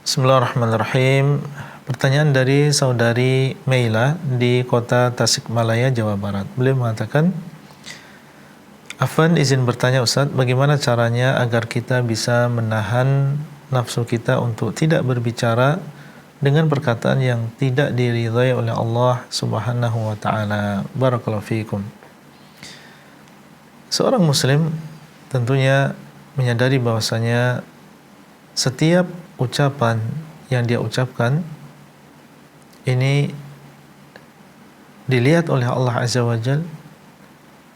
Bismillahirrahmanirrahim. Pertanyaan dari saudari Meila di kota Tasikmalaya, Jawa Barat. Beliau mengatakan, Afwan izin bertanya Ustadz, bagaimana caranya agar kita bisa menahan nafsu kita untuk tidak berbicara dengan perkataan yang tidak diridhai oleh Allah Subhanahu wa taala. Barakallahu fiikum. Seorang muslim tentunya menyadari bahwasanya setiap ucapan yang dia ucapkan ini dilihat oleh Allah Azza wa Jal,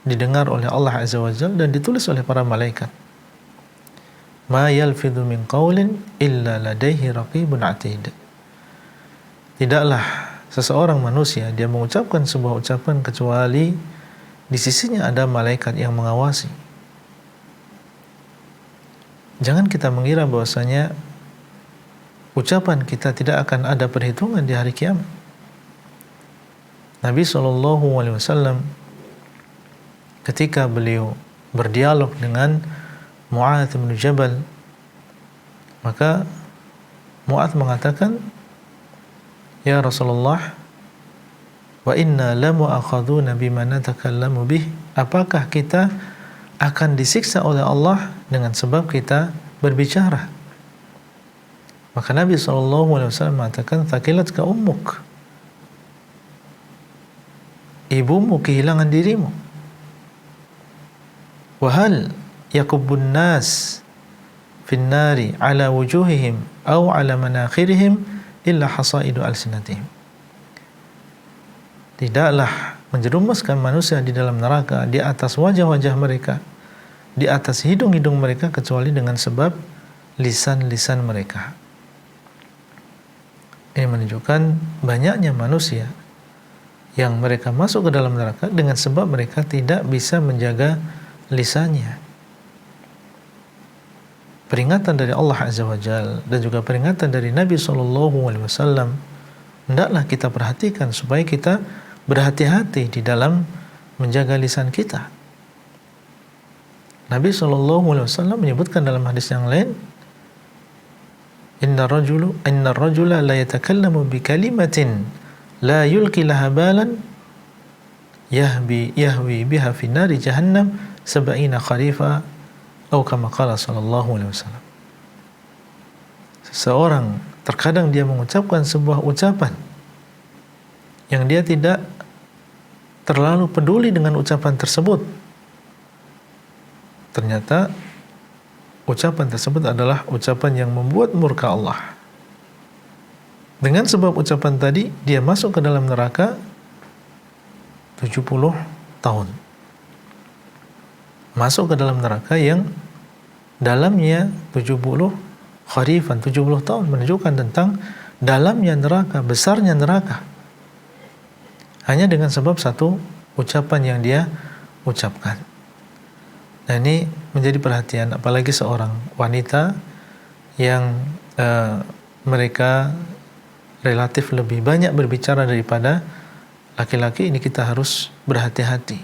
didengar oleh Allah Azza wa Jal, dan ditulis oleh para malaikat. Ma yalfidhu min qawlin illa ladaihi raqibun atid. Tidaklah seseorang manusia dia mengucapkan sebuah ucapan kecuali di sisinya ada malaikat yang mengawasi. Jangan kita mengira bahwasanya ucapan kita tidak akan ada perhitungan di hari kiamat. Nabi SAW ketika beliau berdialog dengan Mu'adz bin Jabal, maka Mu'adz mengatakan, Ya Rasulullah, wa inna lamu'akhaduna bima natakallamu bih. Apakah kita akan disiksa oleh Allah dengan sebab kita berbicara? Maka Nabi SAW mengatakan, thaqilatka ummuk, ibumu kehilangan dirimu. Wahal yakubbun nas fin nari ala wujuhihim aw ala manakhirihim illa hasaidu alsinatihim. Tidaklah menjerumuskan manusia di dalam neraka di atas wajah-wajah mereka, di atas hidung-hidung mereka, kecuali dengan sebab lisan-lisan mereka. Ini menunjukkan banyaknya manusia yang mereka masuk ke dalam neraka dengan sebab mereka tidak bisa menjaga lisannya. Peringatan dari Allah Azza wa Jalla dan juga peringatan dari Nabi SAW, hendaklah kita perhatikan supaya kita berhati-hati di dalam menjaga lisan kita. Nabi SAW menyebutkan dalam hadis yang lain, Inna rajula la yatakallamu bi kalimatin la yulqi laha balan yahwi biha fi nari jahannam 70 kharifa atau kama qala sallallahu alaihi wasallam. Seseorang terkadang dia mengucapkan sebuah ucapan yang dia tidak terlalu peduli dengan ucapan tersebut. Ternyata ucapan tersebut adalah ucapan yang membuat murka Allah. Dengan sebab ucapan tadi, dia masuk ke dalam neraka 70 tahun. Masuk ke dalam neraka yang dalamnya 70 kharifan, 70 tahun, menunjukkan tentang dalamnya neraka, besarnya neraka. Hanya dengan sebab satu ucapan yang dia ucapkan. Nah, ini menjadi perhatian, apalagi seorang wanita yang mereka relatif lebih banyak berbicara daripada laki-laki. Ini kita harus berhati-hati.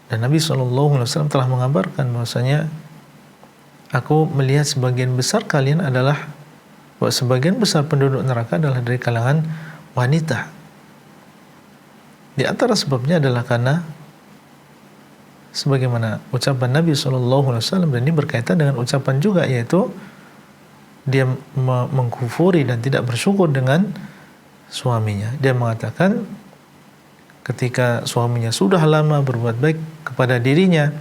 Dan Nabi SAW telah mengabarkan bahwasanya, aku melihat sebagian besar kalian adalah, bahwa sebagian besar penduduk neraka adalah dari kalangan wanita. Di antara sebabnya adalah karena sebagaimana ucapan Nabi SAW, dan ini berkaitan dengan ucapan juga, yaitu dia mengkufuri dan tidak bersyukur dengan suaminya. Dia mengatakan ketika suaminya sudah lama berbuat baik kepada dirinya,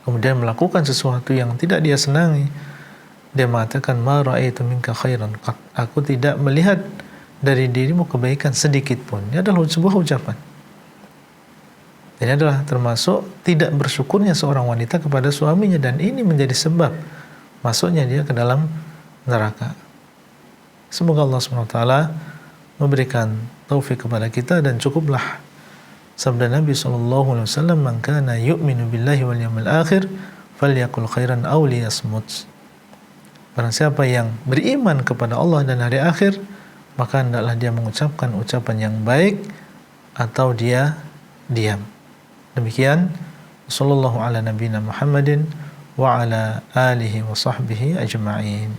kemudian melakukan sesuatu yang tidak dia senangi, dia mengatakan, ma ra'aitu minka khairan qat, aku tidak melihat dari dirimu kebaikan sedikit pun. Ini adalah sebuah ucapan. Ini adalah termasuk tidak bersyukurnya seorang wanita kepada suaminya, dan ini menjadi sebab masuknya dia ke dalam neraka. Semoga Allah SWT memberikan taufik kepada kita, dan cukuplah sabda Nabi SAW, man kana yu'minu billahi wal yawmil akhir falyakul khairan aw liyasmut. Barang siapa yang beriman kepada Allah dan hari akhir, maka hendaklah dia mengucapkan ucapan yang baik atau dia diam. Demikian, sallallahu ala nabiyina Muhammadin wa ala alihi wa sahbihi ajma'in.